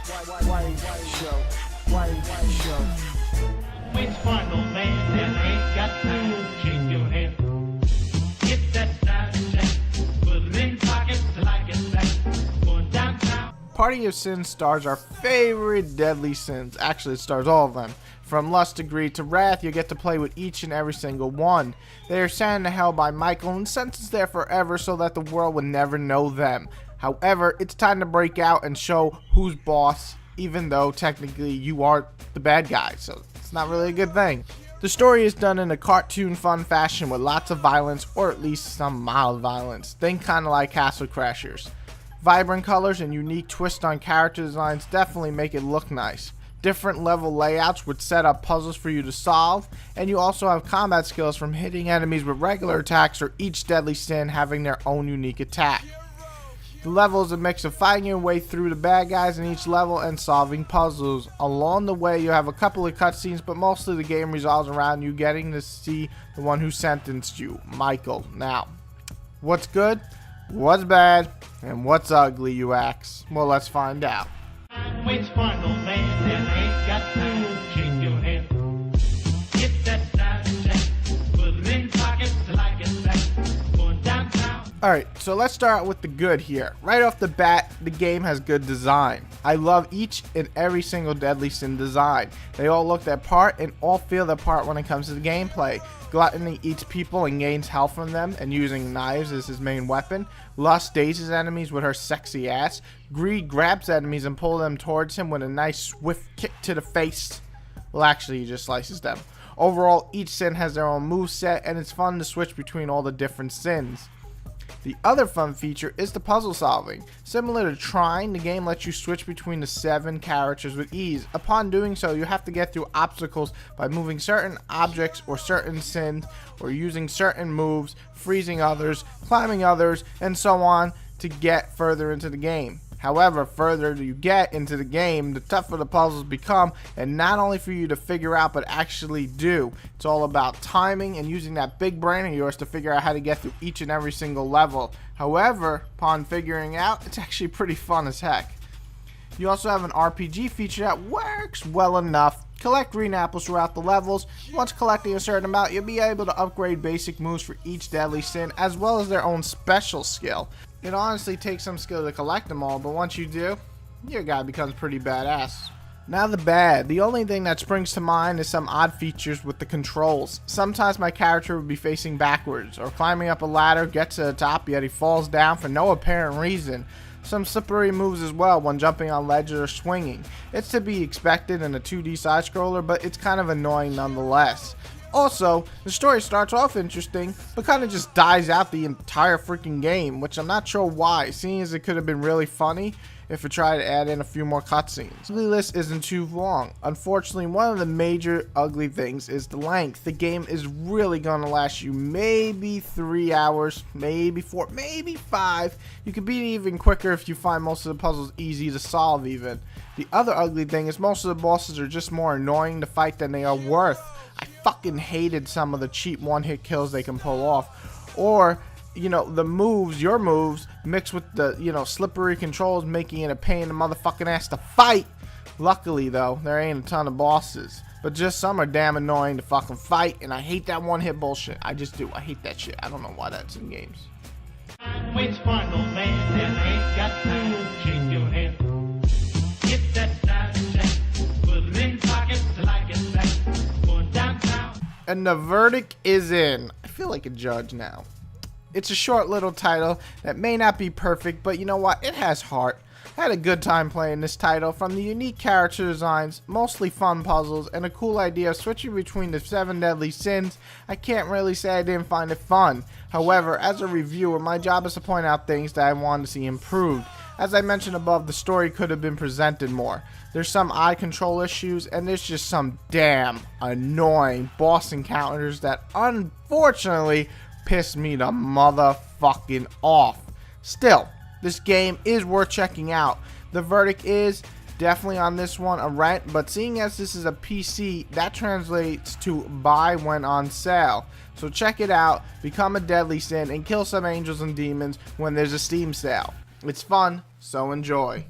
White show. White show. Which one, old man, that ain't got time to shake your head? Get that style check, put it in pockets like it's black. Going downtown. Party of Sin stars our favorite deadly sins. Actually, it stars all of them. From Lust to Greed to Wrath, you get to play with each and every single one. They are sent to hell by Michael and sentenced there forever so that the world would never know them. However, it's time to break out and show who's boss, even though technically you are the bad guy, so it's not really a good thing. The story is done in a cartoon fun fashion with lots of violence, or at least some mild violence. Think kinda like Castle Crashers. Vibrant colors and unique twist on character designs definitely make it look nice. Different level layouts would set up puzzles for you to solve, and you also have combat skills from hitting enemies with regular attacks or each deadly sin having their own unique attack. The level is a mix of fighting your way through the bad guys in each level and solving puzzles. Along the way you have a couple of cutscenes, but mostly the game revolves around you getting to see the one who sentenced you, Michael. Now, what's good, what's bad, and what's ugly, you ask? Well, let's find out. Which one, old man, that ain't got time to shake your head? Get that style check, put it in pockets like it's black. Going downtown. Alright, so let's start with the good here. Right off the bat, the game has good design. I love each and every single Deadly Sin design. They all look their part and all feel their part when it comes to the gameplay. Gluttony eats people and gains health from them, and using knives as his main weapon. Lust dazes enemies with her sexy ass. Greed grabs enemies and pulls them towards him with a nice swift kick to the face. Well, actually, he just slices them. Overall, each sin has their own moveset, and it's fun to switch between all the different sins. The other fun feature is the puzzle solving. Similar to Trine, the game lets you switch between the 7 characters with ease. Upon doing so, you have to get through obstacles by moving certain objects or certain sins, or using certain moves, freezing others, climbing others, and so on to get further into the game. However, further you get into the game, the tougher the puzzles become, and not only for you to figure out, but actually do. It's all about timing and using that big brain of yours to figure out how to get through each and every single level. However, upon figuring out, it's actually pretty fun as heck. You also have an RPG feature that works well enough. Collect green apples throughout the levels. Once collecting a certain amount, you'll be able to upgrade basic moves for each deadly sin, as well as their own special skill. It honestly takes some skill to collect them all, but once you do, your guy becomes pretty badass. Now the bad. The only thing that springs to mind is some odd features with the controls. Sometimes my character would be facing backwards, or climbing up a ladder, gets to the top, yet he falls down for no apparent reason. Some slippery moves as well when jumping on ledges or swinging. It's to be expected in a 2D side scroller, but it's kind of annoying nonetheless. Also, the story starts off interesting, but kind of just dies out the entire freaking game, which I'm not sure why, seeing as it could have been really funny if it tried to add in a few more cutscenes. The list isn't too long. Unfortunately, one of the major ugly things is the length. The game is really going to last you maybe 3 hours, maybe 4, maybe 5. You could beat it even quicker if you find most of the puzzles easy to solve even. The other ugly thing is most of the bosses are just more annoying to fight than they are worth. I fucking hated some of the cheap one-hit kills they can pull off. Or, you know, the moves, your moves, mixed with the, you know, slippery controls, making it a pain in the motherfucking ass to fight. Luckily, though, there ain't a ton of bosses. But just some are damn annoying to fucking fight, and I hate that one-hit bullshit. I just do. I hate that shit. I don't know why that's in games. Which one, old man, that ain't got time to shake your head? Get that style check, put it in pockets like it's black. Going downtown. And the verdict is in. I feel like a judge now. It's a short little title that may not be perfect, but you know what? It has heart. I had a good time playing this title. From the unique character designs, mostly fun puzzles, and a cool idea of switching between the 7 deadly sins, I can't really say I didn't find it fun. However, as a reviewer, my job is to point out things that I want to see improved. As I mentioned above, the story could have been presented more. There's some odd control issues, and there's just some damn annoying boss encounters that unfortunately piss me the motherfucking off. Still, this game is worth checking out. The verdict is definitely on this one a rent, but seeing as this is a PC, that translates to buy when on sale. So check it out, become a Deadly Sin, and kill some angels and demons when there's a Steam sale. It's fun, so enjoy.